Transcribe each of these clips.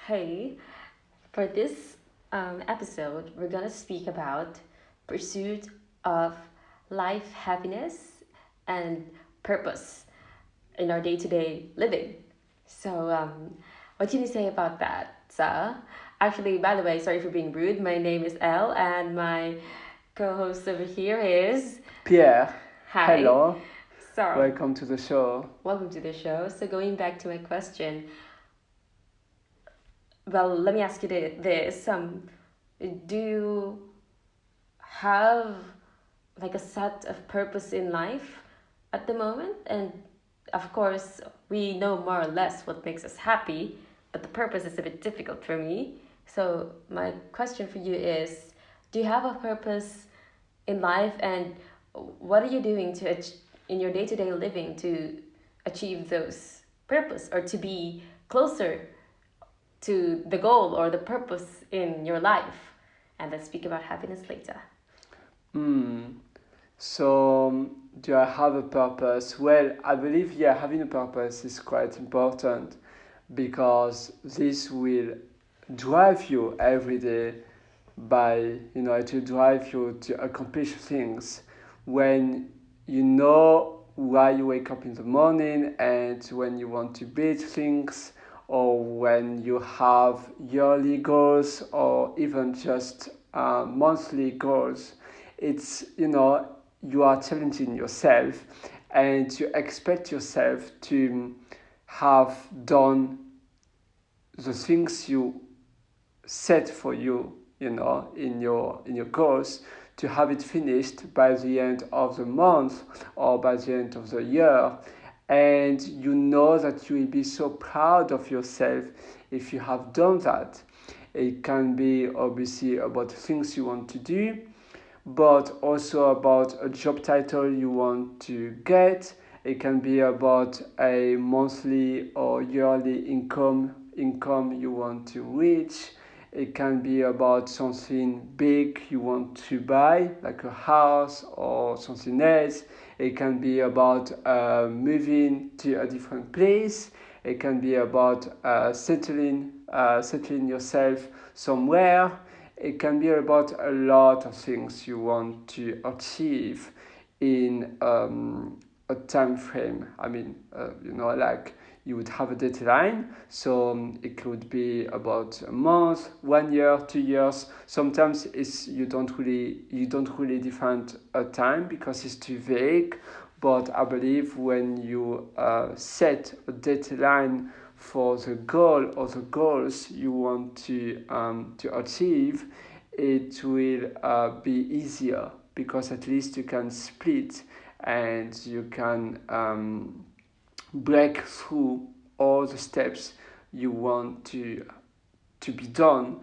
Hey, for this episode, we're gonna speak about pursuit of life happiness and purpose in our day-to-day living. So, what can you say about that, Sa? Actually, by the way, sorry for being rude. My name is Elle, and my co-host over here is Pierre, Hi. hello, So, welcome to the show. welcome to the show. So, going back to my question, well, let me ask you this: do you have like a set of purpose in life at the moment? And of course, we know more or less what makes us happy, but the purpose is a bit difficult for me. So, my question for you is, do you have a purpose in life, and what are you doing in your day-to-day living to achieve those purpose or to be closer to the goal or the purpose in your life? And let's speak about happiness later. Hmm. Do I have a purpose? Well, I believe, yeah, having a purpose is quite important because this will drive you every day it will drive you to accomplish things when you know why you wake up in the morning and when you want to build things or when you have yearly goals or even just monthly goals. You are challenging yourself and you expect yourself to have done the things you set for you, in your goals, to have it finished by the end of the month or by the end of the year. And you know that you will be so proud of yourself if you have done that. It can be obviously about things you want to do, but also about a job title you want to get. It can be about a monthly or yearly income you want to reach. It can be about something big you want to buy, like a house or something else. It can be about moving to a different place. It can be about settling yourself somewhere. It can be about a lot of things you want to achieve in a time frame. Like you would have a deadline. So it could be about a month, 1 year, 2 years. Sometimes you don't really define a time because it's too vague. But I believe when you set a deadline for the goal or the goals you want to achieve, it will be easier because at least you can split and you can break through all the steps you want to be done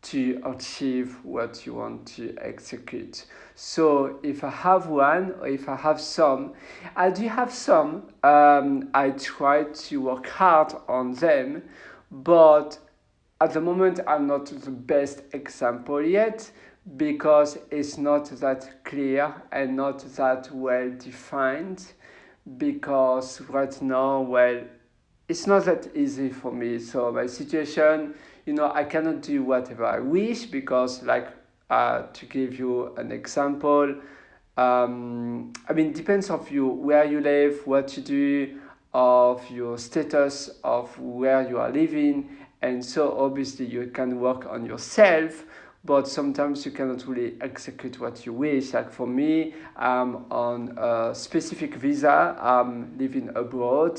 to achieve what you want to execute. So if I have one or if I have some, I do have some. I try to work hard on them, but at the moment I'm not the best example yet because it's not that clear and not that well defined because right now, well, it's not that easy for me. So my situation, I cannot do whatever I wish because, like, to give you an example, depends of you where you live, what you do, of your status, of where you are living, and so obviously you can work on yourself. But sometimes you cannot really execute what you wish. Like for me, I'm on a specific visa. I'm living abroad,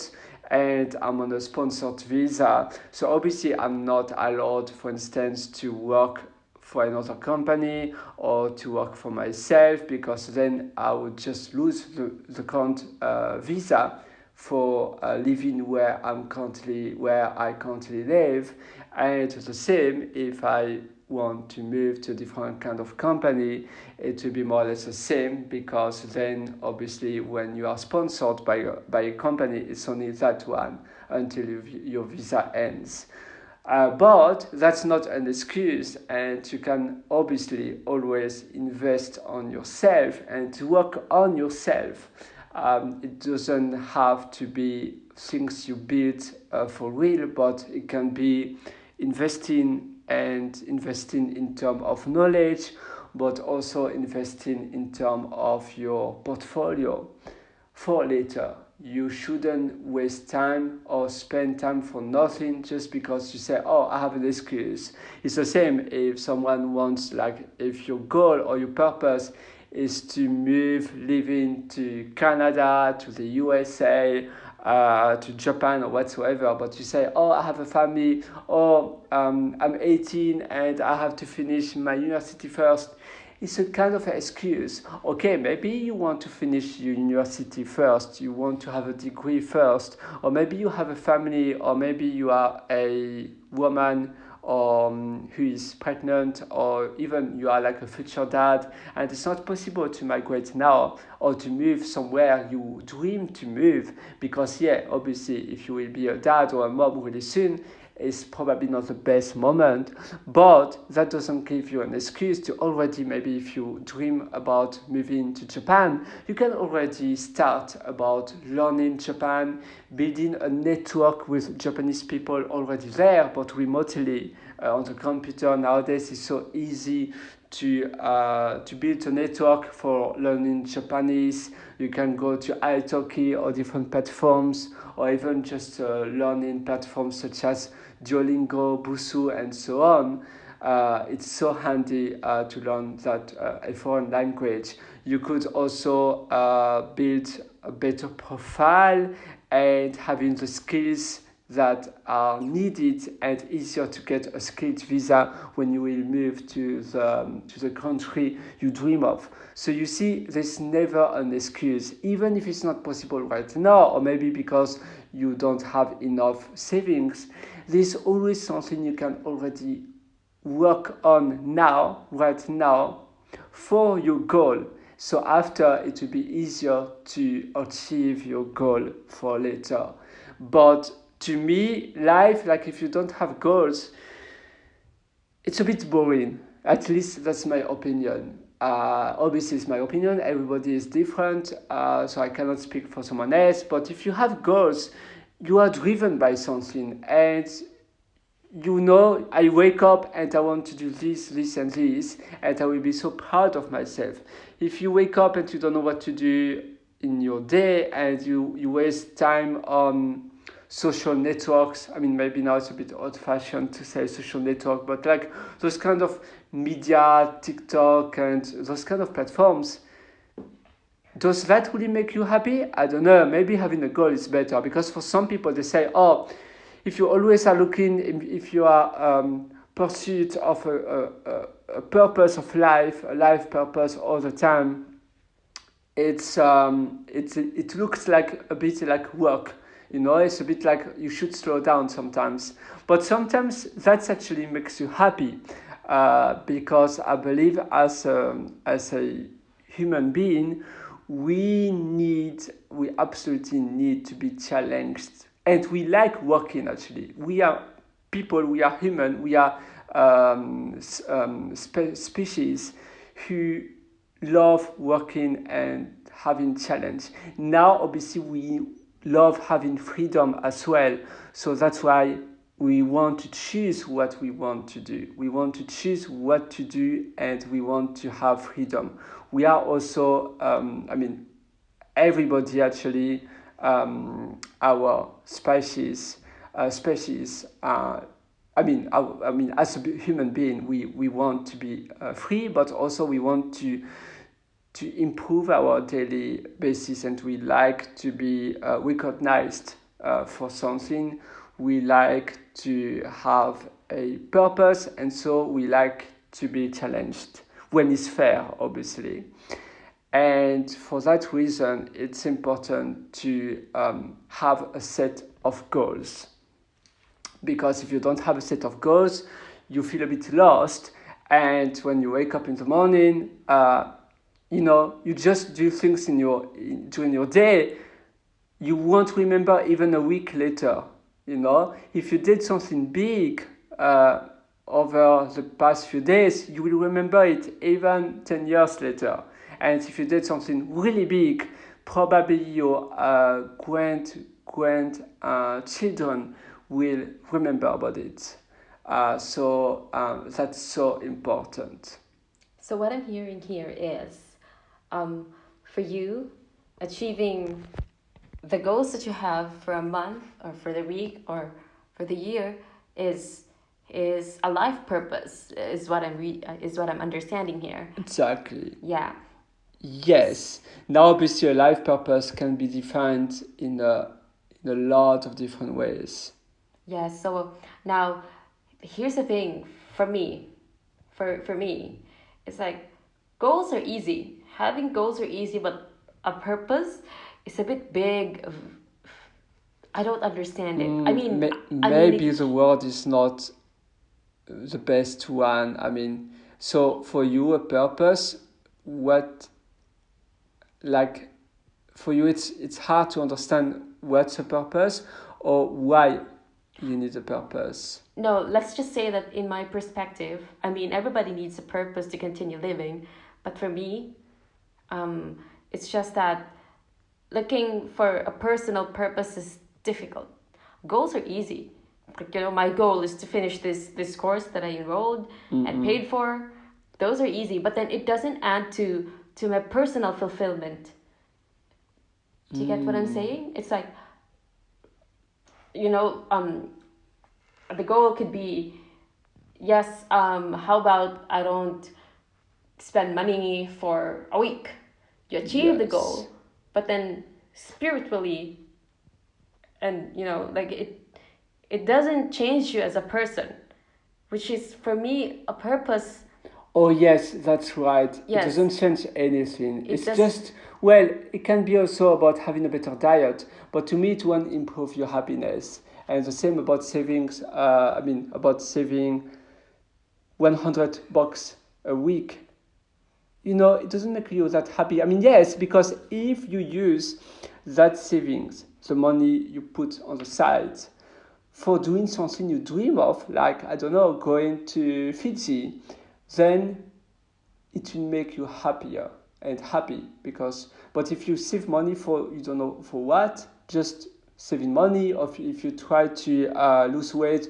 and I'm on a sponsored visa. So obviously, I'm not allowed, for instance, to work for another company or to work for myself because then I would just lose the current visa for living where I currently live. And it's the same if I want to move to a different kind of company, it will be more or less the same because then obviously when you are sponsored by a company, it's only that one until your visa ends. But that's not an excuse, and you can obviously always invest on yourself and to work on yourself. It doesn't have to be things you build for real, but it can be investing in terms of knowledge, but also investing in terms of your portfolio for later. You shouldn't waste time or spend time for nothing just because you say, oh, I have an excuse. It's the same if someone wants, like, if your goal or your purpose is to move living to Canada, to the USA, to Japan or whatsoever, but you say, oh, I have a family, or I'm 18 and I have to finish my university first. It's a kind of an excuse. Okay, maybe you want to finish your university first, you want to have a degree first, or maybe you have a family, or maybe you are a woman who is pregnant, or even you are like a future dad, and it's not possible to migrate now or to move somewhere you dream to move, because yeah, obviously if you will be a dad or a mom really soon, is probably not the best moment, but that doesn't give you an excuse to already, maybe if you dream about moving to Japan, you can already start about learning Japan, building a network with Japanese people already there, but remotely on the computer. Nowadays it's so easy to build a network for learning Japanese. You can go to italki or different platforms, or even just learning platforms such as Duolingo, Busu, and so on. It's so handy to learn that a foreign language. You could also build a better profile and having the skills that are needed, and easier to get a skilled visa when you will move to the country you dream of. So you see, there's never an excuse, even if it's not possible right now, or maybe because you don't have enough savings. There's always something you can already work on now, right now, for your goal. So after, it will be easier to achieve your goal for later. But to me, life, like if you don't have goals, it's a bit boring. At least that's my opinion. Obviously, it's my opinion. Everybody is different, so I cannot speak for someone else. But if you have goals, you are driven by something, and you know, I wake up and I want to do this, this, and this, and I will be so proud of myself. If you wake up and you don't know what to do in your day, and you waste time on social networks, I mean, maybe now it's a bit old-fashioned to say social network, but like those kind of media, TikTok, and those kind of platforms, does that really make you happy? I don't know. Maybe having a goal is better, because for some people they say, oh, if you always are looking, if you are pursuit of a purpose of life, a life purpose all the time, it looks like a bit like work. You know, it's a bit like you should slow down sometimes. But sometimes that actually makes you happy, because I believe as a human being, we absolutely need to be challenged, and we like working. Actually, we are people, we are human, we are species who love working and having challenge. Now obviously we love having freedom as well, so that's why we want to choose what we want to do. We want to choose what to do, and we want to have freedom. We are also, everybody actually, our species. As a human being, we want to be free, but also we want to improve our daily basis, and we like to be recognized for something. We like to have a purpose, and so we like to be challenged when it's fair, obviously. And for that reason, it's important to have a set of goals. Because if you don't have a set of goals, you feel a bit lost. And when you wake up in the morning, you just do things during your day. You won't remember even a week later. If you did something big over the past few days, you will remember it even 10 years later. And if you did something really big, probably your grandchildren will remember about it. That's so important. So what I'm hearing here is, um, for you, achieving the goals that you have for a month or for the week or for the year is a life purpose, is what I'm understanding here. Exactly. Yeah. Yes. Now, obviously, a life purpose can be defined in a lot of different ways. Yeah. So now, here's the thing for me. For me, it's like goals are easy. Having goals are easy, but a purpose is a bit big. I don't understand it. Maybe the word is not the best one. I mean, so for you, a purpose, what, like, for you, it's hard to understand what's a purpose or why you need a purpose. No, let's just say that in my perspective, everybody needs a purpose to continue living, but for me, it's just that looking for a personal purpose is difficult. Goals are easy. Like, my goal is to finish this course that I enrolled and paid for. Those are easy, but then it doesn't add to my personal fulfillment. Do you get what I'm saying? It's like, you know, the goal could be, yes, how about I don't spend money for a week? You achieve the Yes. goal, but then spiritually, and like it doesn't change you as a person, which is for me a purpose. Oh, yes, that's right. It Yes, doesn't change anything. it It's doesn't. just, well, it can be also about having a better diet, but to me, it won't improve your happiness. And the same about savings, about saving 100 bucks a week. It doesn't make you that happy. I mean, yes, because if you use that savings, the money you put on the side, for doing something you dream of, like, I don't know, going to Fiji, then it will make you happier and happy. But if you save money for, you don't know for what, just saving money, or if you try to lose weight,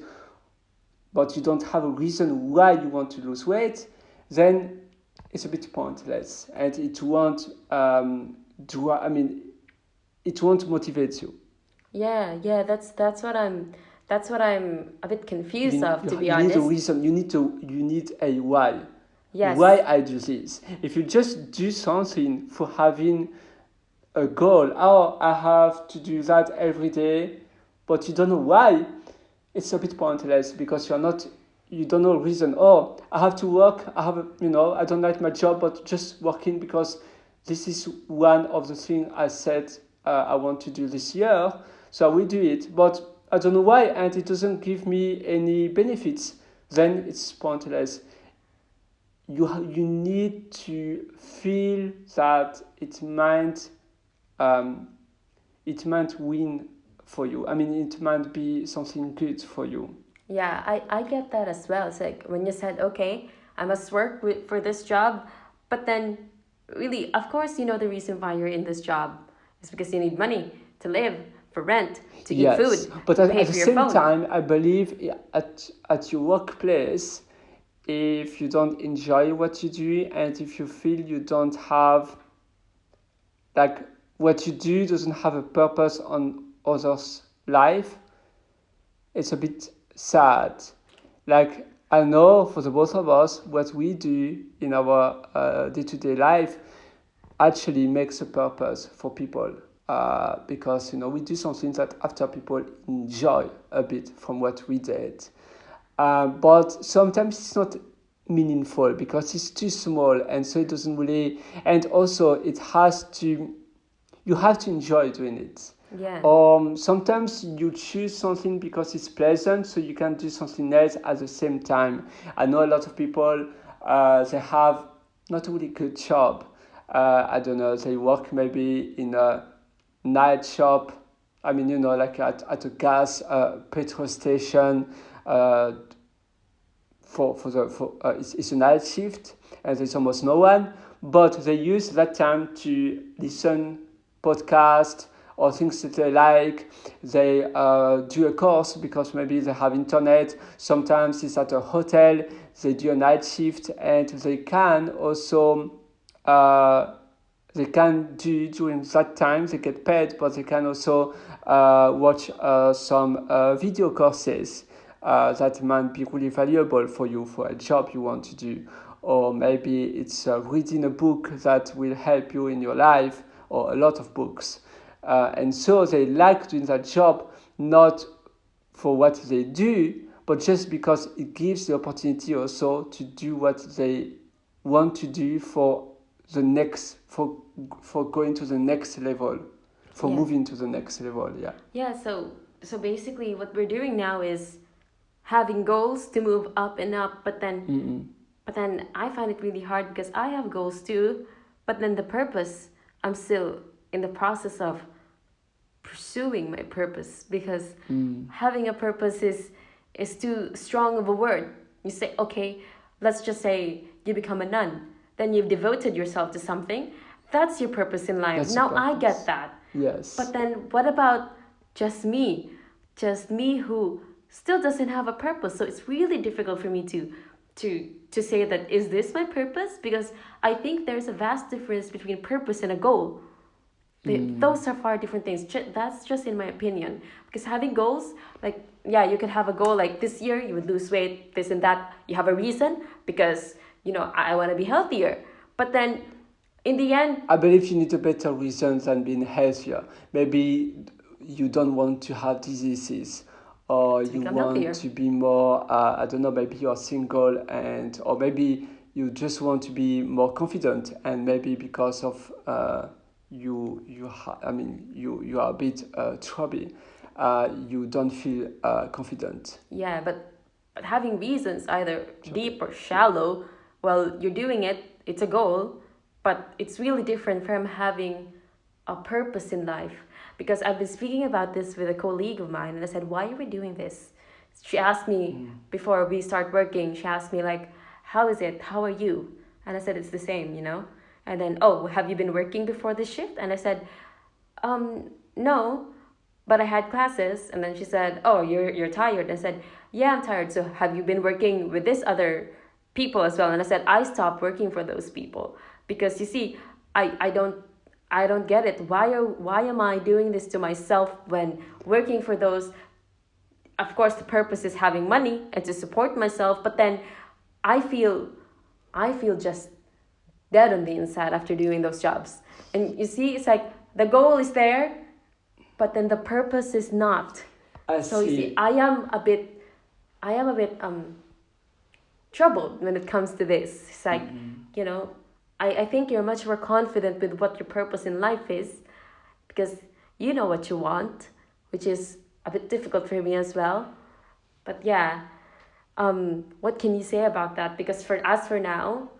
but you don't have a reason why you want to lose weight, then it's a bit pointless, and it won't it won't motivate you. Yeah, that's what I'm a bit confused of, to be You need a honest. reason. You need a why. Why Yes. I do this? If you just do something for having a goal, oh, I have to do that every day, but you don't know why, it's a bit pointless, because you don't know reason. Oh, I have to work. I don't like my job, but just working because this is one of the things I said I want to do this year, so I will do it. But I don't know why, and it doesn't give me any benefits. Then it's pointless. You need to feel that um, it might win for you. I mean, it might be something good for you. Yeah, I get that as well. It's like when you said, okay, I must work for this job, but then really, of course, you know the reason why you're in this job is because you need money to live, for rent, to eat Yes, food, but to pay at the for your same phone. time, I believe at your workplace, if you don't enjoy what you do, and if you feel you don't have, like, what you do doesn't have a purpose on others' life, it's a bit sad. Like, I know for the both of us, what we do in our day-to-day life actually makes a purpose for people, because we do something that after people enjoy a bit from what we did, but sometimes it's not meaningful because it's too small, and so it doesn't really, and also you have to enjoy doing it. Yeah. Sometimes you choose something because it's pleasant, so you can do something else at the same time. I know a lot of people, they have not a really good job. I don't know, they work maybe in a night shop. I mean, like at a gas petrol station. Uh, it's a night shift, and there's almost no one. But they use that time to listen podcast, or things that they like. They do a course because maybe they have internet. Sometimes it's at a hotel. They do a night shift, and they can also they can do during that time. They get paid, but they can also watch some video courses that might be really valuable for you for a job you want to do, or maybe it's reading a book that will help you in your life, or a lot of books. And so they like doing that job not for what they do, but just because it gives the opportunity also to do what they want to do for the next for going to the next level, for Yeah. moving to the next level. Yeah. Yeah, so basically what we're doing now is having goals to move up and up, but then I find it really hard because I have goals too, but then the purpose, I'm still in the process of pursuing my purpose because having a purpose is too strong of a word. You say, okay, let's just say you become a nun, then you've devoted yourself to something. That's your purpose in life. That's the Now I purpose. get that. Yes. But then what about just me? Just me who still doesn't have a purpose. So it's really difficult for me to say that is this my purpose? Because I think there's a vast difference between purpose and a goal. Those are far different things. That's just in my opinion. Because having goals, like, yeah, you could have a goal like this year you would lose weight, this and that. You have a reason because, I want to be healthier. But then in the end, I believe you need a better reason than being healthier. Maybe you don't want to have diseases, or to you become want healthier. to be more, I don't know, maybe you're single, or maybe you just want to be more confident, and maybe because of you are a bit chubby, you don't feel confident. Yeah, but having reasons, either Chubby. deep or shallow, well, you're doing it, it's a goal, but it's really different from having a purpose in life. Because I've been speaking about this with a colleague of mine, and I said, why are we doing this? She asked me before we start working, she asked me, like, how is it? How are you? And I said, it's the same. And then, oh, have you been working before this shift? And I said, no, but I had classes. And then she said, oh, you're tired. I said, yeah, I'm tired. So have you been working with this other people as well? And I said, I stopped working for those people because you see, I don't get it. Why am I doing this to myself when working for those? Of course, the purpose is having money and to support myself, but then I feel I feel just dead on the inside after doing those jobs. And you see, it's like the goal is there, but then the purpose is not. I So you see, see. I am a bit troubled when it comes to this. It's like, you know, I think you're much more confident with what your purpose in life is because you know what you want, which is a bit difficult for me as well. But yeah, what can you say about that? Because for now,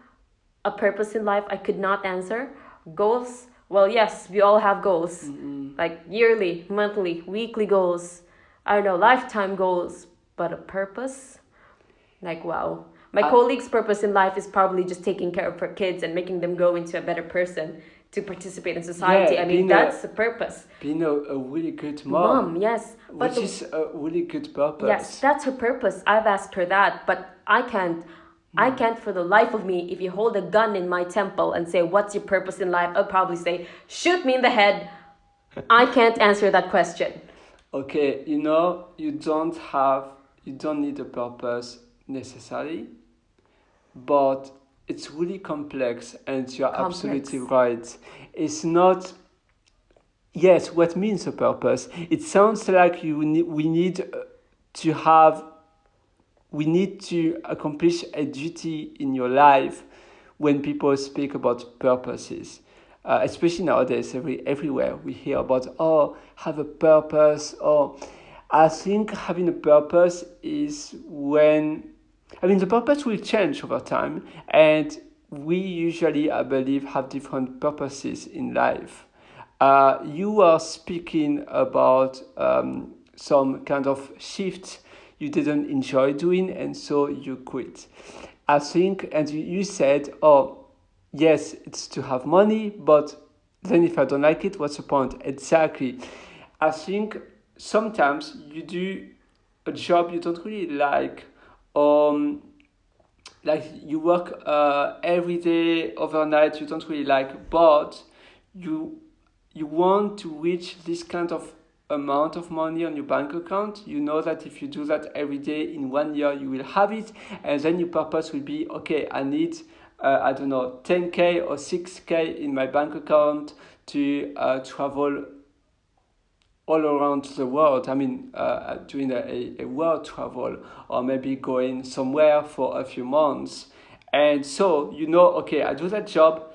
a purpose in life I could not answer. Goals, well, yes, we all have goals, like yearly, monthly, weekly goals. I don't know, lifetime goals, but a purpose, like wow. My I, colleague's purpose in life is probably just taking care of her kids and making them grow into a better person to participate in society. yeah, I mean, that's the purpose. being a really good Mom, mom, yes, but which is a really good yes, purpose. that's her purpose. I've asked her that, but I can't. I can't for the life of me. If you hold a gun in my temple and say, "What's your purpose in life?" I'll probably say, "Shoot me in the head." I can't answer that question. Okay, you don't need a purpose necessarily, but it's really complex, and you're absolutely Complex. right. It's not, yes, what means a purpose? It sounds like to have, we need to accomplish a duty in your life when people speak about purposes. Especially nowadays, everywhere we hear about, oh, have a purpose. Or I think having a purpose is when, I mean, the purpose will change over time, and we usually, I believe, have different purposes in life. You are speaking about some kind of shift you didn't enjoy doing, and so you quit. I think, and you said, oh, yes, it's to have money, but then if I don't like it, what's the point? Exactly. I think sometimes you do a job you don't really um, like you work every day overnight you don't really like, but you you want to reach this kind of amount of money on your bank account. You know that if you do that every day in 1 year you will have it, and then your purpose will be, okay, I need I don't know, 10k or 6k in my bank account to travel all around the world. I mean, doing a world travel, or maybe going somewhere for a few months. And so, you know, okay, I do that job,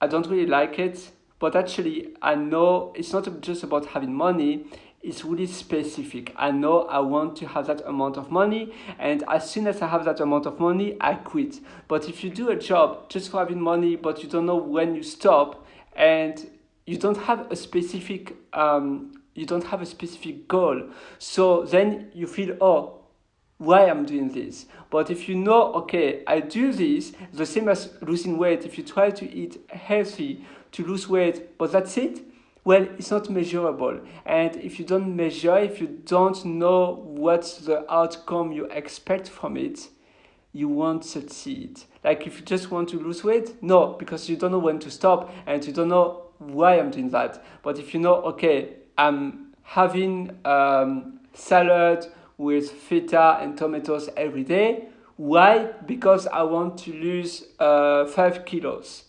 I don't really like it, but actually, I know it's not just about having money, it's really specific. I know I want to have that amount of money, and as soon as I have that amount of money, I quit. But if you do a job just for having money, but you don't know when you stop, and you don't have a specific goal, so then you feel, oh, why I'm doing this. But if you know, okay, I do this, the same as losing weight. If you try to eat healthy to lose weight, but that's it, well, it's not measurable. And if you don't measure, if you don't know what's the outcome you expect from it, you won't succeed. Like if you just want to lose weight, no, because you don't know when to stop and you don't know why I'm doing that. But if you know, okay, I'm having salad with feta and tomatoes every day. Why? Because I want to lose 5 kilos.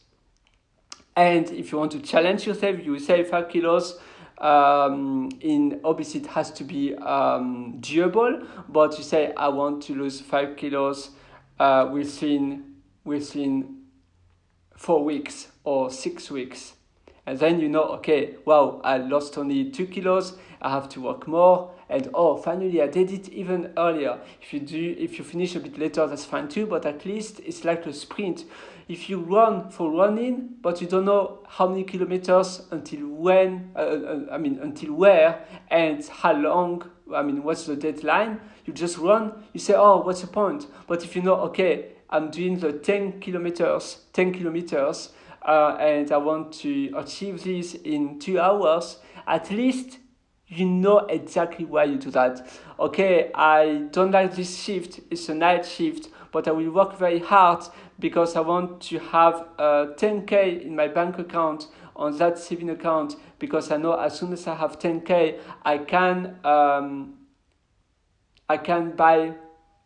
And if you want to challenge yourself, you say 5 kilos in obviously it has to be doable, but you say I want to lose 5 kilos within 4 weeks or 6 weeks. And then you know, okay, wow, I lost only 2 kilos, I have to work more, and oh, finally I did it even earlier. If you finish a bit later, that's fine too, but at least it's like a sprint. If you run for running, but you don't know how many kilometers until when, until where, and how long, what's the deadline, you just run, you say, oh, what's the point? But if you know, okay, I'm doing the 10 kilometers, and I want to achieve this in 2 hours, at least you know exactly why you do that. Okay, I don't like this shift, it's a night shift, but I will work very hard because I want to have 10k in my bank account on that saving account, because I know as soon as I have 10k, I can buy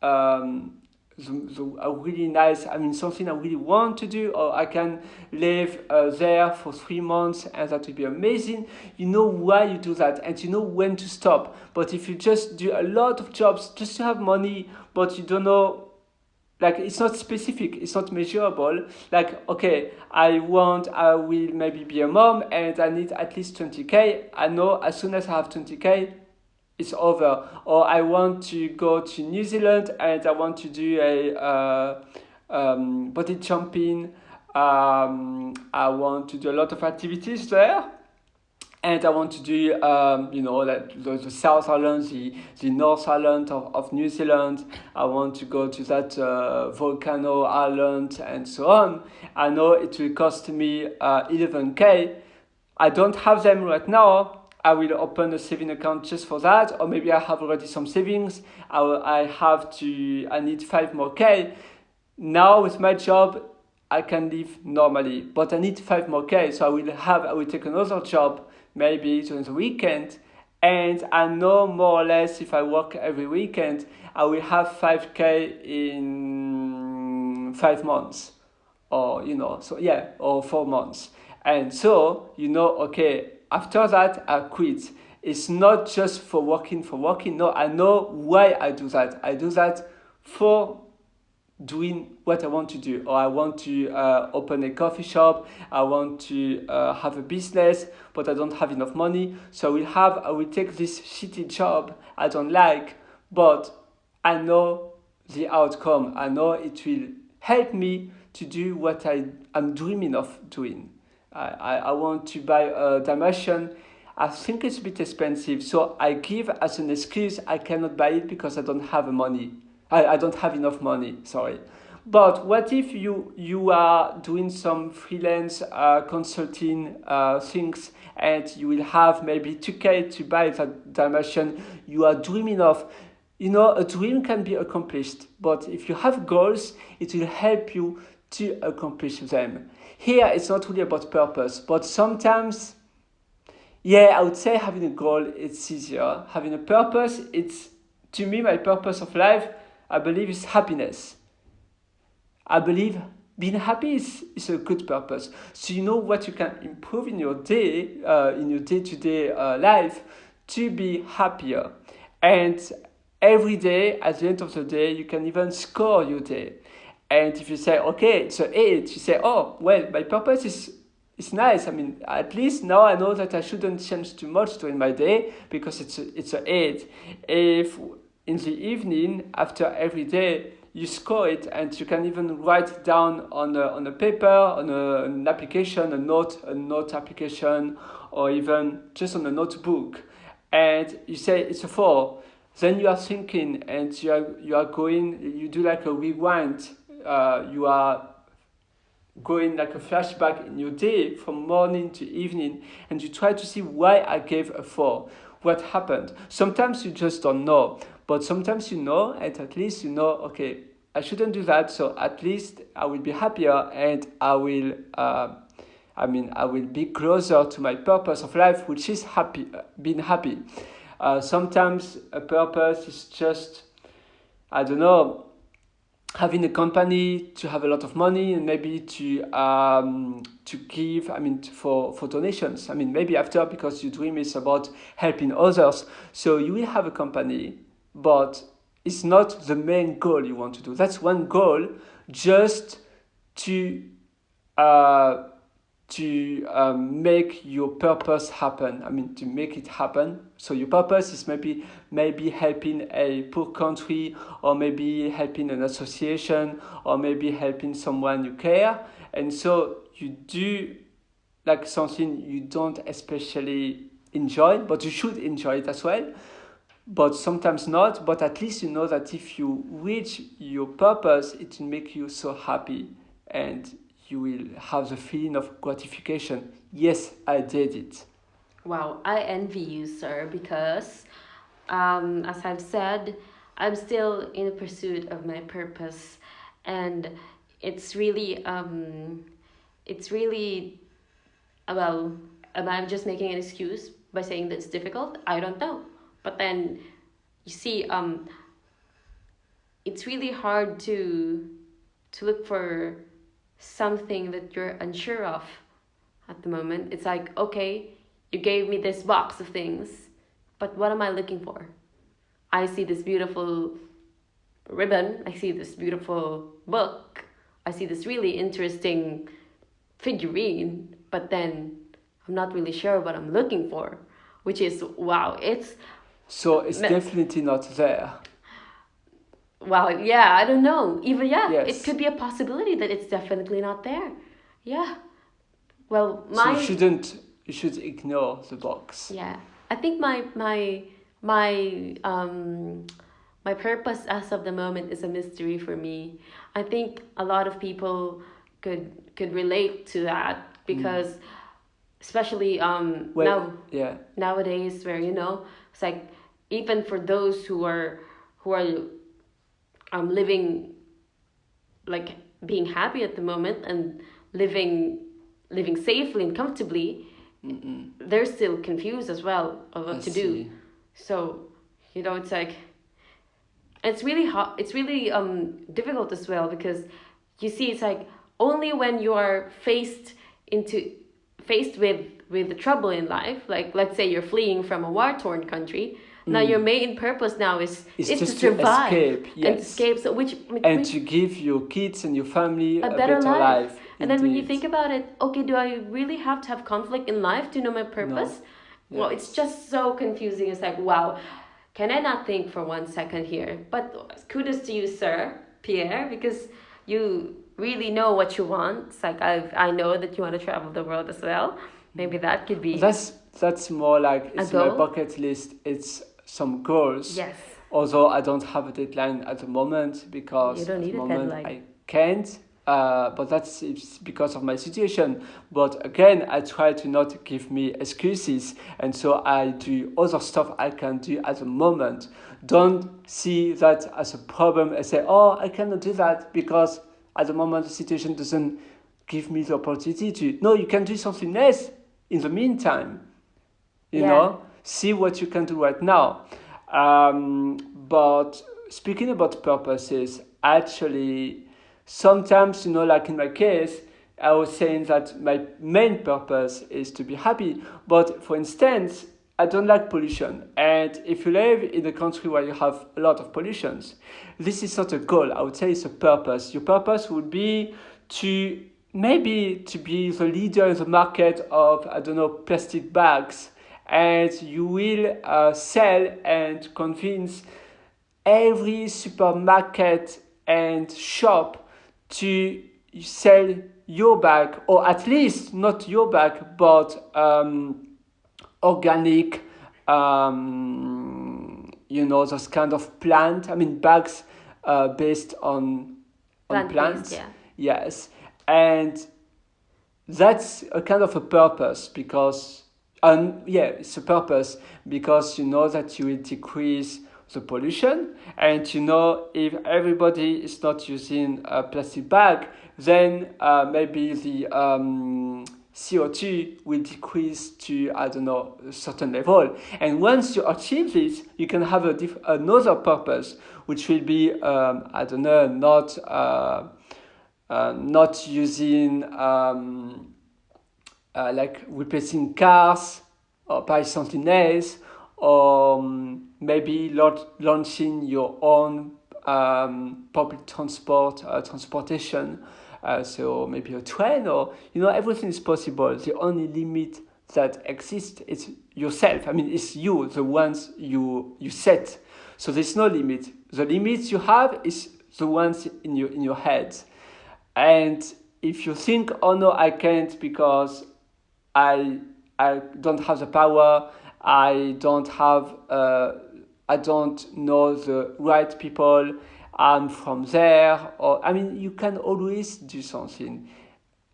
a really nice, something I really want to do, or I can live there for 3 months, and that would be amazing. You know why you do that, and you know when to stop. But if you just do a lot of jobs just to have money, but you don't know, like it's not specific, it's not measurable. Like, okay, I will maybe be a mom and I need at least 20k. I know as soon as I have 20k, it's over. Or I want to go to New Zealand and I want to do a body jumping. I want to do a lot of activities there. And I want to do, like the South Island, the North Island of New Zealand. I want to go to that volcano island and so on. I know it will cost me 11k. I don't have them right now. I will open a saving account just for that, or maybe I have already some savings. I need 5 more k. Now with my job, I can live normally, but I need 5 more k. So I will take another job, maybe during the weekend, and I know more or less if I work every weekend, I will have 5k in 5 months, or or 4 months. And so okay, after that I quit. It's not just for working. No, I know why I do that. I do that for doing what I want to do, or I want to open a coffee shop, I want to have a business, but I don't have enough money, so I will take this shitty job I don't like, but I know the outcome. I know it will help me to do what I'm dreaming of doing. I want to buy a Dalmatian. I think it's a bit expensive, so I give as an excuse I cannot buy it because I don't have money. I don't have enough money, sorry. But what if you are doing some freelance consulting things, and you will have maybe 2K to buy that Dalmatian you are dreaming of? You know, a dream can be accomplished, but if you have goals, it will help you to accomplish them. Here, it's not really about purpose, but sometimes, yeah, I would say having a goal, it's easier. Having a purpose, it's, to me, my purpose of life, I believe, is happiness. I believe being happy is a good purpose. So you know what you can improve in your day-to-day life to be happier. And every day, at the end of the day, you can even score your day. And if you say, okay, it's an 8, you say, oh, well, my purpose is nice. I mean, at least now I know that I shouldn't change too much during my day because it's an 8. If in the evening, after every day, you score it, and you can even write it down on a paper, on an application, a note application, or even just on a notebook, and you say it's a 4. Then you are thinking, and you are going, you do like a rewind. You are going like a flashback in your day from morning to evening, and you try to see why I gave a 4. What happened? Sometimes you just don't know, but sometimes you know, and at least you know, okay, I shouldn't do that, so at least I will be happier, and I will be closer to my purpose of life, which is happy, being happy. Sometimes a purpose is just, I don't know, having a company to have a lot of money, and maybe to give, for donations. I mean, maybe after, because your dream is about helping others, so you will have a company, but it's not the main goal you want to do. That's one goal, just to uh, make your purpose happen. I mean, to make it happen. So your purpose is maybe helping a poor country, or maybe helping an association, or maybe helping someone you care. And so you do like something you don't especially enjoy, but you should enjoy it as well. But sometimes not. But at least you know that if you reach your purpose, it will make you so happy, and you will have the feeling of gratification. Yes, I did it. Wow, I envy you, sir, because as I've said, I'm still in the pursuit of my purpose, and it's really it's really well. Am I just making an excuse by saying that it's difficult? I don't know, but then you see, it's really hard to look for something that you're unsure of at the moment. It's like, okay, you gave me this box of things, but what am I looking for? I see this beautiful ribbon, I see this beautiful book, I see this really interesting figurine, but then I'm not really sure what I'm looking for, which is wow, it's So it's definitely not there. wow, yeah, I don't know. Even yeah, Yes. it could be a possibility that it's definitely not there. Yeah. Well, So you should ignore the box. yeah, I think my my purpose as of the moment is a mystery for me. I think a lot of people could relate to that because especially Well, yeah. nowadays where it's like even for those who are living like being happy at the moment and living safely and comfortably, they're still confused as well of what to do. So it's like it's really hard. It's really difficult as well because you see it's like only when you are faced with the trouble in life, like let's say you're fleeing from a war-torn country. Now your main purpose now is to survive escape, yes. and escape. So And to give your kids and your family a better life. And then when you indeed. think about it, okay, do I really have to have conflict in life to know my purpose? No. Well, Yes. it's just so confusing. It's like, wow, can I not think for 1 second here? But kudos to you, sir, Pierre, because you really know what you want. It's like I know that you want to travel the world as well. Maybe that could be That's more like it's in my goal? bucket list. It's some goals. Yes. Although I don't have a deadline at the moment because You don't at need the a moment deadline. I can't. But that's it's because of my situation. But again, I try to not give me excuses, and so I do other stuff I can do at the moment. Don't see that as a problem and say, "Oh, I cannot do that because at the moment the situation doesn't give me the opportunity to." No, you can do something else in the meantime. Yeah. See what you can do right now. But speaking about purposes, actually, sometimes, like in my case, I was saying that my main purpose is to be happy. But for instance, I don't like pollution. And if you live in a country where you have a lot of pollutions, this is not a goal. I would say it's a purpose. Your purpose would be to maybe to be the leader in the market of, I don't know, plastic bags. And you will sell and convince every supermarket and shop to sell your bag, or at least not your bag, but organic, those kind of bags based on Plant based, plants. yeah. Yes, and that's a kind of a purpose because yeah, it's a purpose because you know that you will decrease the pollution, and if everybody is not using a plastic bag, then maybe the CO2 will decrease to, I don't know, a certain level. And once you achieve this, you can have another purpose, which will be, I don't know, not using like replacing cars or buy something else, or maybe launching your own public transportation. So maybe a train, or everything is possible. The only limit that exists is yourself. It's you, the ones you set. So there's no limit. The limits you have is the ones in your head. And if you think, oh no, I can't because I I don't have the power. I don't know the right people. I'm from there, or you can always do something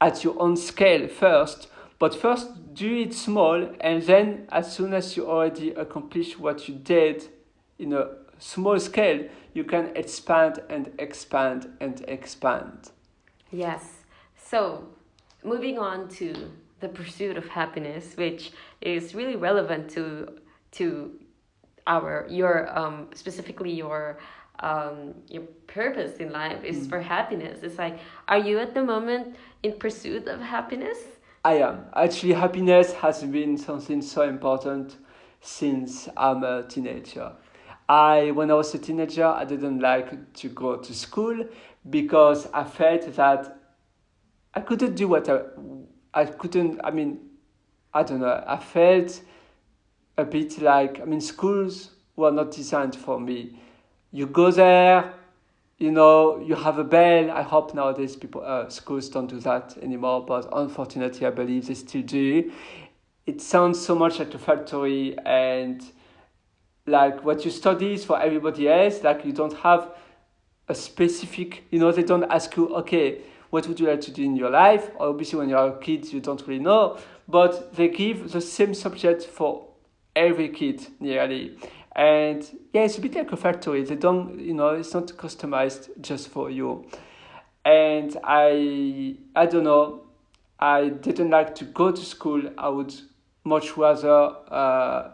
at your own scale first. But first, do it small, and then as soon as you already accomplish what you did in a small scale, you can expand and expand and expand. Yes. So, moving on to the pursuit of happiness, which is really relevant to our your specifically your purpose in life is for happiness. It's like, are you at the moment in pursuit of happiness? I am. Actually, happiness has been something so important since I'm a teenager. When I was a teenager, I didn't like to go to school because I felt that I couldn't do what I couldn't, I don't know, I felt a bit like, schools were not designed for me. You go there, you have a bell. I hope nowadays schools don't do that anymore, but unfortunately, I believe they still do. It sounds so much like a factory, and like what you study is for everybody else. Like you don't have a specific, they don't ask you, okay, what would you like to do in your life? Obviously, when you're a kid, you don't really know, but they give the same subject for every kid nearly. And yeah, it's a bit like a factory. They don't, it's not customized just for you. And I don't know, I didn't like to go to school. I would much rather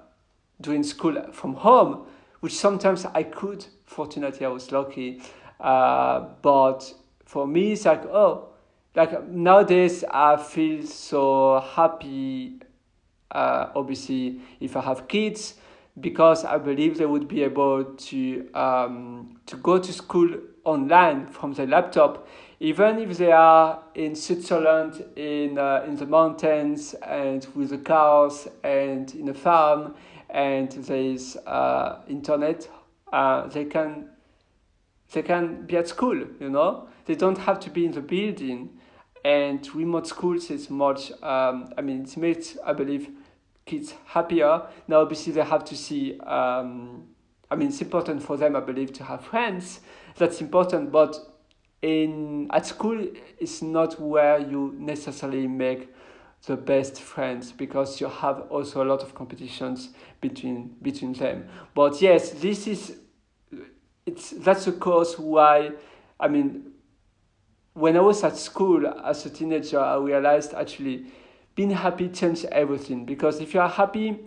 doing school from home, which sometimes I could. Fortunately, I was lucky. But for me, it's like, oh, like nowadays I feel so happy, obviously, if I have kids, because I believe they would be able to go to school online from the laptop, even if they are in Switzerland, in the mountains, and with the cars, and in a farm, and there is internet. They can be at school. They don't have to be in the building. And remote schools is much. It makes, I believe, kids happier. Now, obviously, they have to see. It's important for them, I believe, to have friends. That's important, but in at school is not where you necessarily make the best friends, because you have also a lot of competitions between them. But yes, this is that's the cause why, I mean, when I was at school as a teenager, I realized actually being happy changes everything, because if you are happy,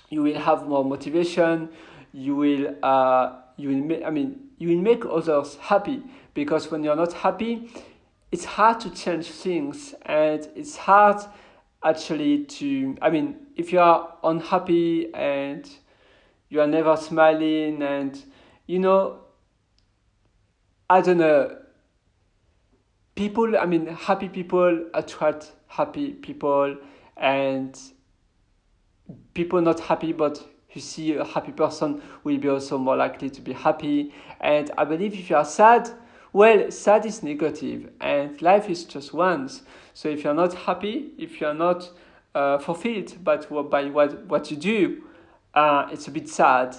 you will have more motivation. You will make others happy, because when you're not happy, it's hard to change things, and it's hard actually to, I mean, if you are unhappy and you are never smiling, and you know, I don't know, people, I mean, happy people attract happy people, and people not happy but who see a happy person will be also more likely to be happy. And I believe if you are sad, well, sad is negative and life is just once. So if you're not happy, if you're not fulfilled by what you do, it's a bit sad.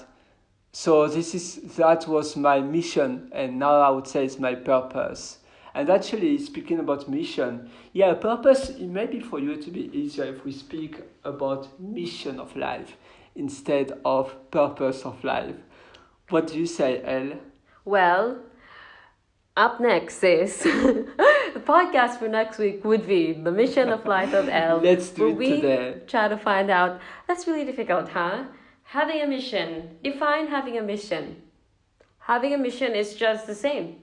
So that was my mission, and now I would say it's my purpose. And actually, speaking about mission, yeah, purpose, it may be for you to be easier if we speak about mission of life instead of purpose of life. What do you say, Elle? Well, up next is the podcast for next week would be the mission of life of L. Let's do where it we today. try to find out. That's really difficult, huh? Having a mission. Define having a mission. Having a mission is just the same,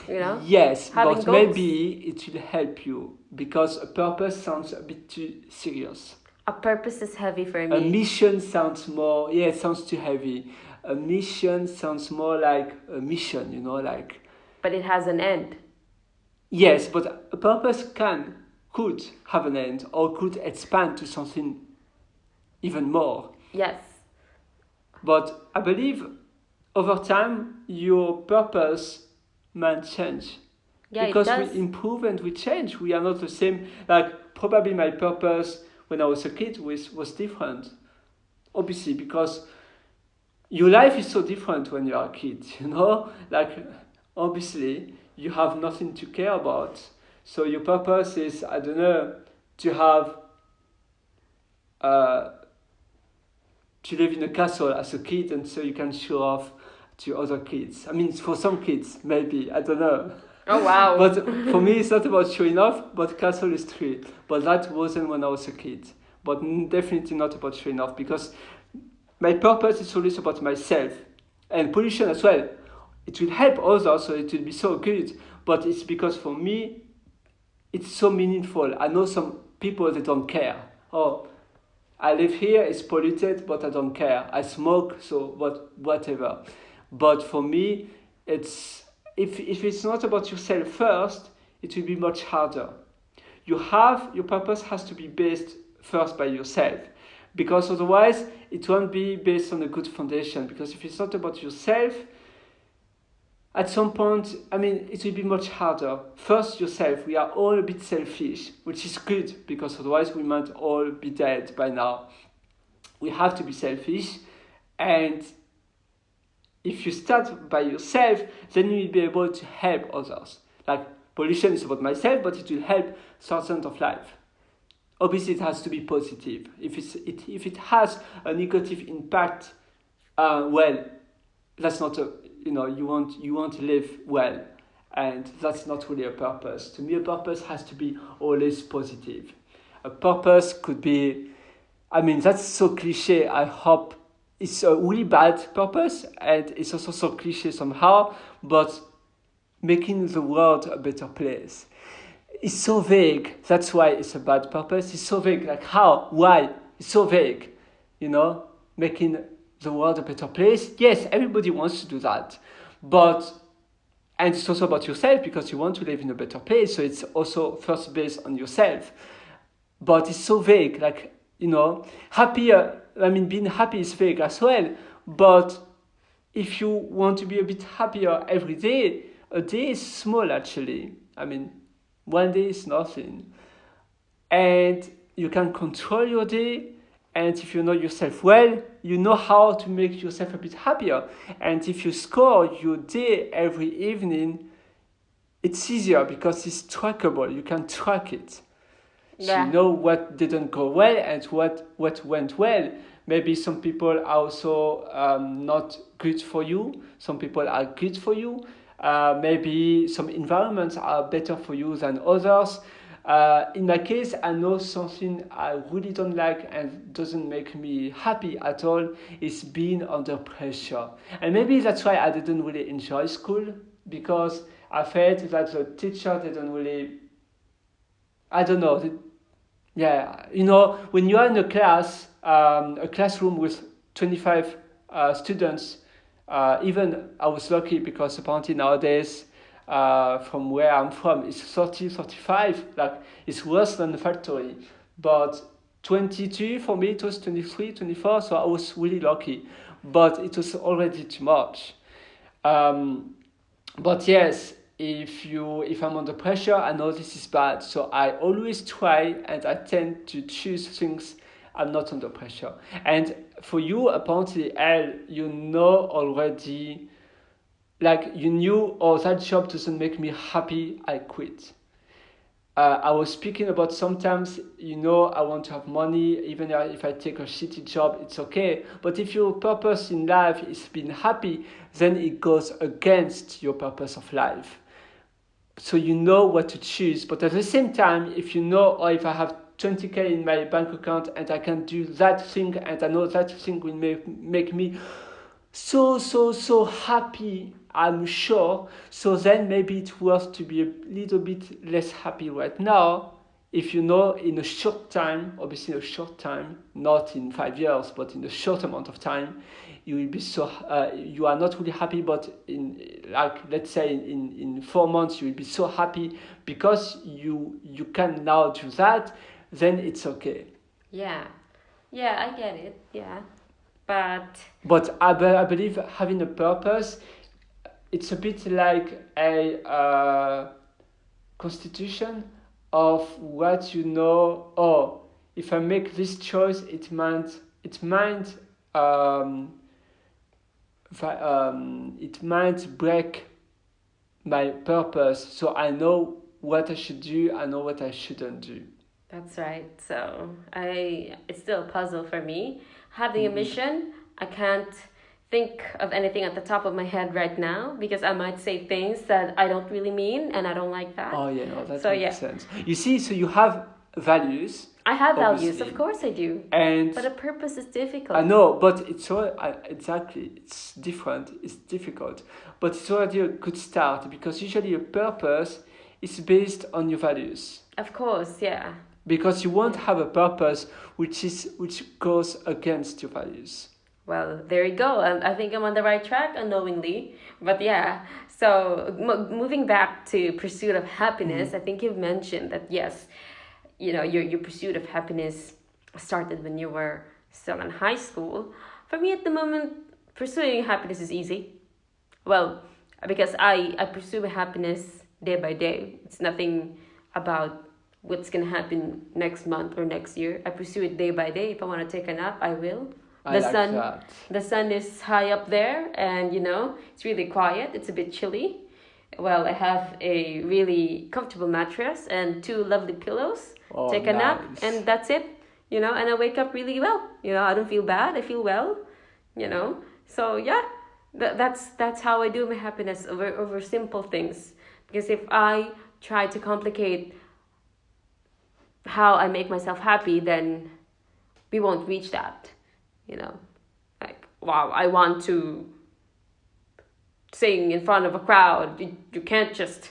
you know? Yes, Having but goals. maybe it will help you, because a purpose sounds a bit too serious. A purpose is heavy for A me. mission sounds more, yeah, it sounds too heavy. A mission sounds more like a mission, you know, like, But it has an end. yes, but a purpose could have an end, or could expand to something even more. Yes. But I believe over time your purpose might change. Yeah, Because it does. we improve and we change. We are not the same. Like, probably my purpose when I was a kid was different. Obviously, because your life is so different when you are a kid, you know? Like, obviously, you have nothing to care about. So your purpose is, I don't know, to have, uh, to live in a castle as a kid, and so you can show off to other kids. I mean, for some kids, maybe, I don't know. Oh, wow. But for me, it's not about showing off, but castle is true. But that wasn't when I was a kid. But definitely not about showing off, because my purpose is always about myself. And pollution as well. It will help others, so it will be so good. But it's because for me, it's so meaningful. I know some people that don't care. Oh, I live here, it's polluted, but I don't care. I smoke, so whatever. But for me, it's if it's not about yourself first, it will be much harder. Your purpose has to be based first by yourself, because otherwise it won't be based on a good foundation. Because if it's not about yourself, at some point, I mean, it will be much harder. First, yourself. We are all a bit selfish, which is good, because otherwise we might all be dead by now. We have to be selfish, and if you start by yourself, then you will be able to help others. Like, pollution is about myself, but it will help thousands of lives. Obviously, it has to be positive. If it has a negative impact, well, that's not a, you want to live well, and that's not really a purpose. To me, a purpose has to be always positive. A purpose could be, I mean, that's so cliche. I hope it's a really bad purpose, and it's also so cliche somehow, but making the world a better place. It's so vague. That's why it's a bad purpose. It's so vague. Like, how? Why? It's so vague. Making the world a better place. Yes, everybody wants to do that. And it's also about yourself, because you want to live in a better place. So it's also first based on yourself. But it's so vague. Like, happier. I mean, being happy is vague as well. But if you want to be a bit happier every day, a day is small actually. I mean, one day is nothing. And you can control your day. And if you know yourself well, you know how to make yourself a bit happier. And if you score your day every evening, it's easier because it's trackable. You can track it. So you Yeah. know what didn't go well and what went well. Maybe some people are also not good for you. Some people are good for you. Maybe some environments are better for you than others. In my case, I know something I really don't like and doesn't make me happy at all is being under pressure. And maybe that's why I didn't really enjoy school because I felt that the teacher didn't really, I don't know, yeah, you know, when you are in a classroom with 25 students, even I was lucky because apparently nowadays, from where I'm from, it's 30, 35. Like, it's worse than the factory. But 22, for me, it was 23, 24, so I was really lucky. But it was already too much. Um, but yes, if I'm under pressure, I know this is bad. So I always try and I tend to choose things I'm not under pressure. And for you, apparently, L, you know already, like you knew, oh, that job doesn't make me happy, I quit. I was speaking about sometimes, you know, I want to have money, even if I take a shitty job, it's okay. But if your purpose in life is being happy, then it goes against your purpose of life. So you know what to choose. But at the same time, if you know, or if I have 20K in my bank account and I can do that thing, and I know that thing will make me so happy, I'm sure. So then maybe it's worth to be a little bit less happy right now if you know in a short time, obviously in a short time, not in 5 years, but in a short amount of time, you will be so you are not really happy, but in, like, let's say in 4 months you will be so happy because you can now do that, then it's okay. Yeah. Yeah, I get it. Yeah. But But I believe having a purpose, it's a bit like a constitution of what you know. Oh, if I make this choice, it might um, it might break my purpose. So I know what I should do. I know what I shouldn't do. that's right. So it's still a puzzle for me. Having a Mm-hmm. mission, I can't think of anything at the top of my head right now because I might say things that I don't really mean and I don't like that. Oh yeah, no, that So makes yeah, sense. You see, so you have values, I have values, of obviously, course I do. and But a purpose is I difficult. know, but it's all exactly. It's different. It's difficult, but it's already a good start because usually a purpose is based on your values. Of course, yeah. Because you won't Yeah. have a purpose which goes against your values. Well, there you go. I think I'm on the right track unknowingly. But yeah, so moving back to pursuit of happiness, I think you've mentioned that yes, your pursuit of happiness started when you were still in high school. For me at the moment, pursuing happiness is easy. Well, because I pursue happiness day by day. It's nothing about what's gonna happen next month or next year. I pursue it day by day. If I want to take a nap, I will. I The like sun, that. the sun is high up there, and it's really quiet. It's a bit chilly. Well, I have a really comfortable mattress and two lovely pillows. Oh, Take a nap, nice. and that's it. And I wake up really well. I don't feel bad. I feel well. So yeah, that's how I do my happiness over simple things. Because if I try to complicate how I make myself happy, then we won't reach that. You know, like wow, I want to sing in front of a crowd. You can't just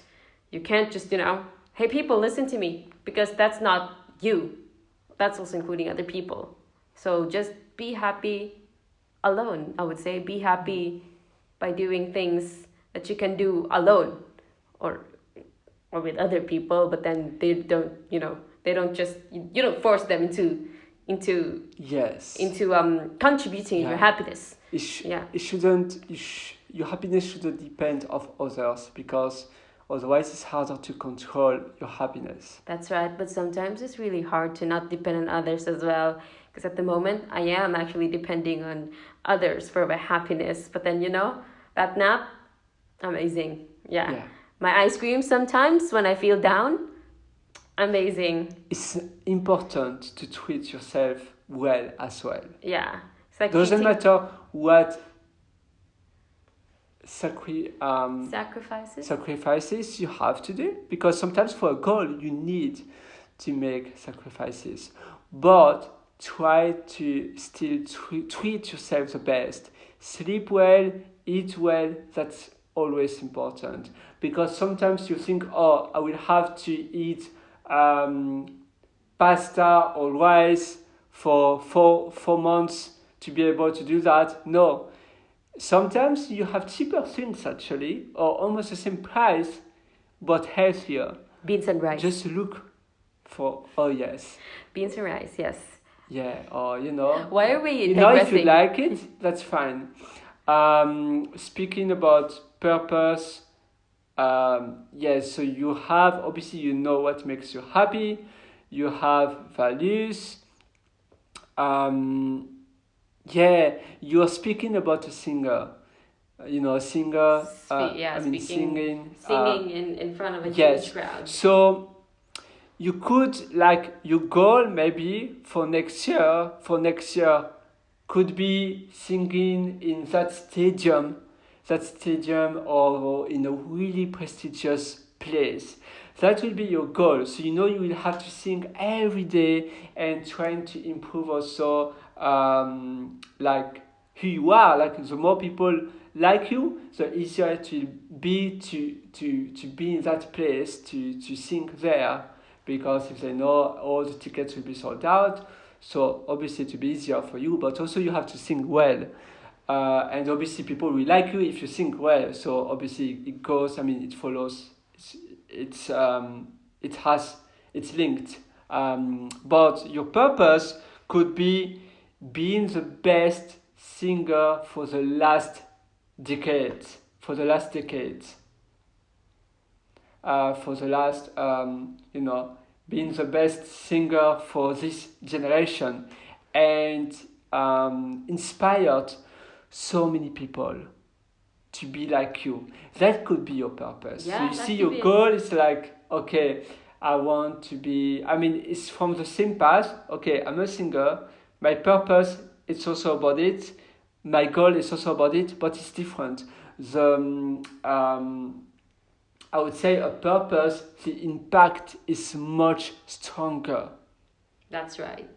hey people, listen to me, because that's not you. That's also including other people. So just be happy alone. I would say be happy by doing things that you can do alone, or with other people, but then they don't just you don't force them into Yes. contributing in your Yeah. happiness. Yeah, It shouldn't. Your happiness shouldn't depend of others because otherwise it's harder to control your happiness. that's right. But sometimes it's really hard to not depend on others as well, because at the moment I am actually depending on others for my happiness. But then that nap, amazing. Yeah. Yeah. My ice cream sometimes when I feel down. Amazing. It's important to treat yourself well as well. Yeah. It's like Doesn't treating matter what sacrifices. sacrifices you have to do, because sometimes for a goal you need to make sacrifices, but try to still treat yourself the best. Sleep well, eat well, that's always important, because sometimes you think, oh, I will have to eat um, pasta or rice for 4 months to be able to do that. No, sometimes you have cheaper things actually, or almost the same price, but healthier. Beans and rice. Just look for, oh yes, Beans and rice, yes. yeah, or Why are we if you digressing? like it, that's fine. Speaking about purpose, yes, so you have, obviously, what makes you happy, you have values. Yeah, you're speaking about a singer, a singer, singing. Singing in front of a Yes. huge crowd. So you could, like, your goal maybe for next year, could be singing in that stadium, or in a really prestigious place. That will be your goal. So you will have to sing every day and trying to improve also, like who you are. Like, the more people like you, the easier it will be to be in that place, to sing there, because if they know, all the tickets will be sold out. So obviously it will be easier for you, but also you have to sing well. And obviously people will like you if you sing well. So obviously it goes, it follows, it's linked. But your purpose could be being the best singer for the last decade, for the last, being the best singer for this generation, and inspired so many people to be like you. That could be your purpose. Yeah, so you that see, could your be it. goal is like, okay, I want to be, it's from the same path. Okay, I'm a singer. My purpose, it's also about it. My goal is also about it, but it's different. I would say a purpose, the impact is much stronger. That's right.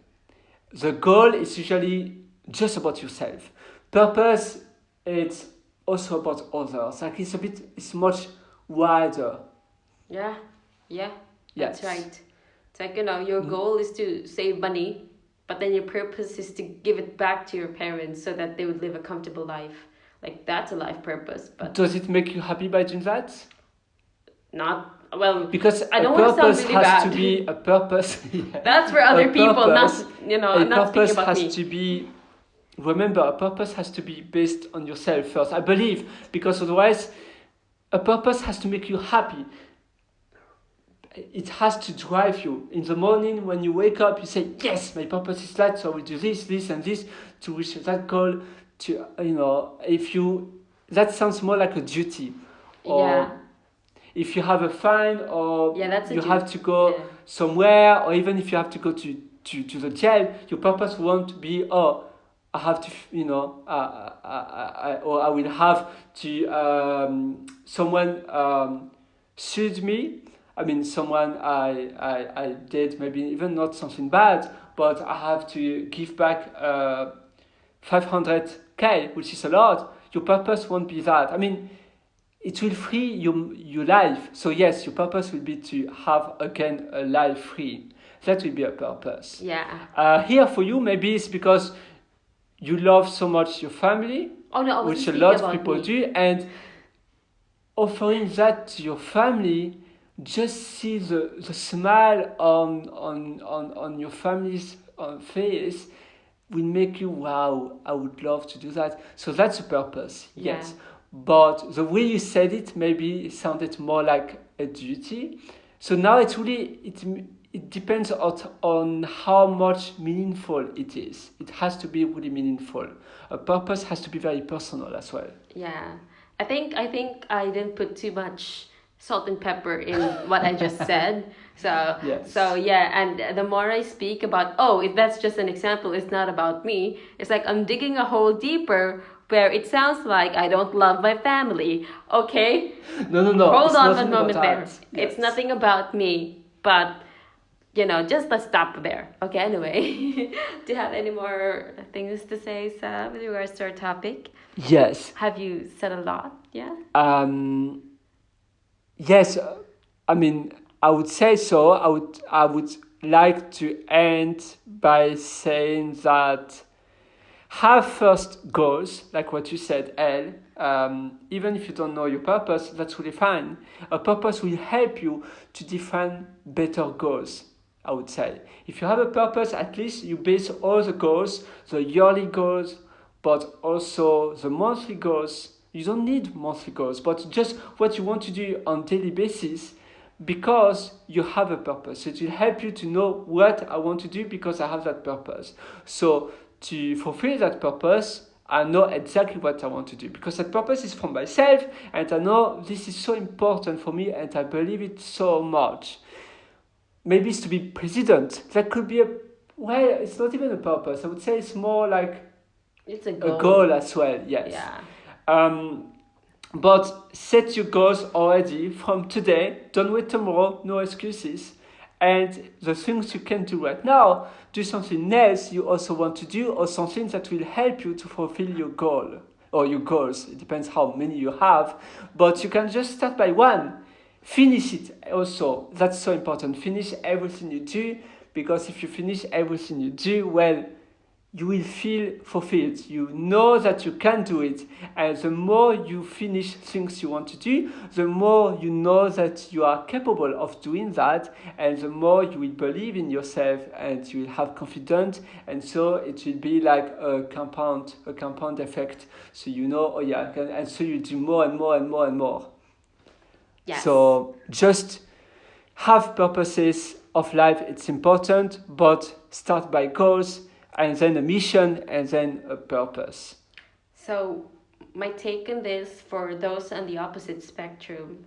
The goal is usually just about yourself. Purpose, it's also about others. Like, it's much wider. Yeah, Yes. that's right. It's like, your goal is to save money, but then your purpose is to give it back to your parents so that they would live a comfortable life. Like, that's a life purpose, but Does it make you happy by doing that? not, well, Because I don't a want to sound purpose really has bad. to be a purpose. Yeah. That's for other A people, purpose- not, a I'm not purpose speaking about has me. to be, remember, a purpose has to be based on yourself first, I believe, because otherwise a purpose has to make you happy. It has to drive you. In the morning when you wake up, you say, yes, my purpose is that, so I will do this, this and this to reach that goal. To that sounds more like a duty. Or Yeah. if you have a fine, or Yeah, that's a you duty. have to go somewhere, or even if you have to go to the jail, your purpose won't be, oh, I have to, or I will have to, someone sued me. Someone I did, maybe even not something bad, but I have to give back 500K, which is a lot. Your purpose won't be that. It will free your life. So yes, your purpose will be to have again a life free. That will be a purpose. Yeah. Here for you, maybe it's because you love so much your family, Oh no, I wasn't which a speaking lot of about people me. do, and offering that to your family, just see the smile on your family's face will make you, wow, I would love to do that. So that's a purpose, yes. Yeah. But the way you said it, maybe it sounded more like a duty. So now it depends on how much meaningful it is. It has to be really meaningful. A purpose has to be very personal as well. Yeah. I think I didn't put too much salt and pepper in what I just said. So Yes. yeah, and the more I speak about, oh, if that's just an example, it's not about me. It's like I'm digging a hole deeper where it sounds like I don't love my family. Okay, No, no, no. hold It's on a nothing about moment there. that. It's Yes. nothing about me, but just let's stop there. Okay, anyway. Do you have any more things to say, Sam, with regards to our topic? Yes. Have you said a lot? Yeah. Um, yes. I mean, I would say so. I would like to end by saying that have first goals, like what you said, Elle. Even if you don't know your purpose, that's really fine. A purpose will help you to define better goals, I would say. If you have a purpose, at least you base all the goals, the yearly goals, but also the monthly goals. You don't need monthly goals, but just what you want to do on daily basis because you have a purpose. It will help you to know what I want to do because I have that purpose. So to fulfill that purpose, I know exactly what I want to do because that purpose is from myself and I know this is so important for me and I believe it so much. Maybe it's to be president. That could be well, it's not even a purpose. I would say it's more like It's a a goal. goal as well, yes. Yeah. Um, but set your goals already from today. Don't wait tomorrow. No excuses. And the things you can do right now, do something else you also want to do, or something that will help you to fulfill your goal or your goals. It depends how many you have, but you can just start by one. Finish it also. That's so important. Finish everything you do because if you finish everything you do, well, you will feel fulfilled. You know that you can do it. And the more you finish things you want to do, the more you know that you are capable of doing that. And the more you will believe in yourself and you will have confidence. And so it will be like a compound effect. So you know, oh yeah, I can, and so you do more and more and more and more. Yes. So just have purposes of life, it's important, but start by goals and then a mission and then a purpose. So, my take on this for those on the opposite spectrum,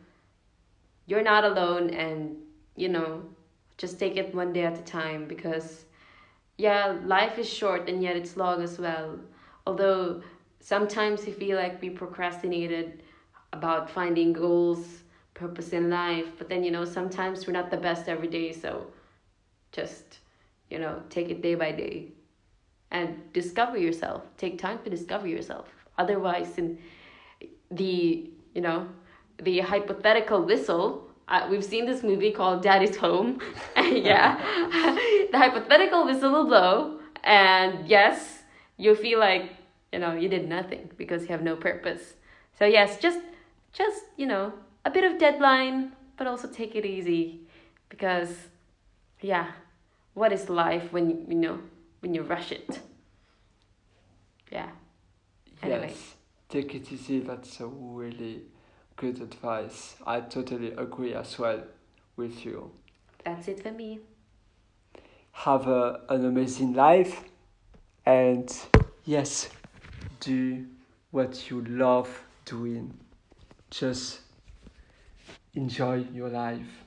you're not alone, and you know, just take it one day at a time because, yeah, life is short and yet it's long as well. Although sometimes you feel like we procrastinated about finding goals, purpose in life, but then, sometimes we're not the best every day, so just, take it day by day and discover yourself. Take time to discover yourself. Otherwise, in the you know the hypothetical whistle, we've seen this movie called Daddy's Home. Yeah. The hypothetical whistle will blow, and yes, you feel like you did nothing because you have no purpose. So yes, just a bit of deadline, but also take it easy because yeah, what is life when you rush it? Yeah. Anyway, Yes, take it easy. That's a really good advice. I totally agree as well with you. that's it for me. Have an amazing life and yes, do what you love doing. Just enjoy your life.